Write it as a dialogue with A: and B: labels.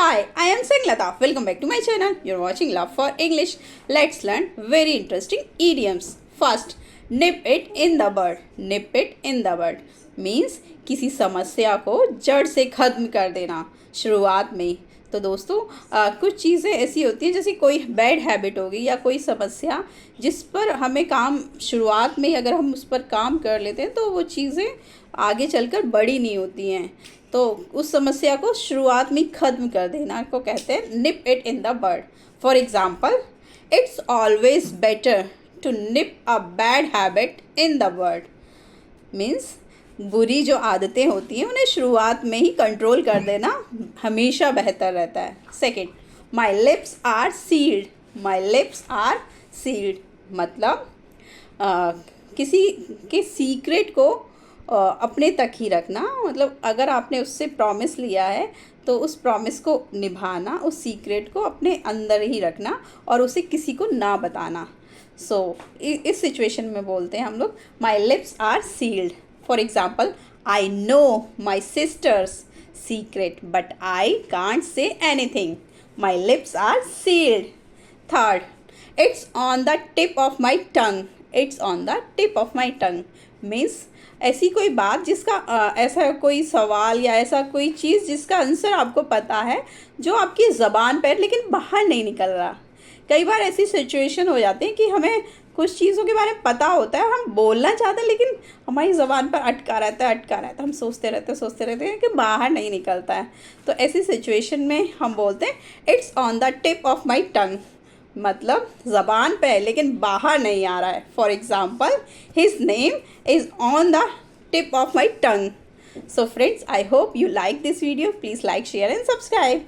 A: Hi, I am Sanglata. Welcome back to my channel. You're watching Love for English. Let's learn very interesting idioms. First, nip it in the bud. Nip it in the bud means किसी समस्या को जड़ से ख़त्म कर देना शुरुआत में। तो दोस्तों कुछ चीज़ें ऐसी होती हैं जैसे कोई बैड हैबिट होगी या कोई समस्या जिस पर हमें काम शुरुआत में अगर हम उस पर काम कर लेते हैं तो वो चीज़ें आगे चलकर बड़ी नहीं होती हैं। तो उस समस्या को शुरुआत में ख़त्म कर देना को कहते हैं nip it in the bud. For example, it's always better to nip a bad habit in the bud means बुरी जो आदतें होती हैं उन्हें शुरुआत में ही कंट्रोल कर देना हमेशा बेहतर रहता है। Second, my lips are sealed. My lips are sealed मतलब किसी के सीक्रेट को अपने तक ही रखना। मतलब अगर आपने उससे प्रॉमिस लिया है तो उस प्रॉमिस को निभाना, उस सीक्रेट को अपने अंदर ही रखना और उसे किसी को ना बताना। इस सिचुएशन में बोलते हैं हम लोग my lips are sealed. For example, I know my sister's secret but I can't say anything. My lips are sealed. Third, it's on the tip of my tongue. It's on the tip of my tongue means ऐसी कोई बात जिसका ऐसा कोई सवाल या ऐसा कोई चीज़ जिसका आंसर आपको पता है जो आपकी ज़बान पर लेकिन बाहर नहीं निकल रहा। कई बार ऐसी सिचुएशन हो जाती है कि हमें कुछ चीज़ों के बारे में पता होता है, हम बोलना चाहते हैं लेकिन हमारी ज़बान पर अटका रहता है। हम सोचते रहते हैं कि बाहर नहीं निकलता है। तो ऐसी सिचुएशन में हम बोलते हैं it's on the tip of my tongue मतलब ज़बान पे है लेकिन बाहर नहीं आ रहा है। For example, his name is on the tip of my tongue. So friends, I hope you like this video. Please like, share and subscribe.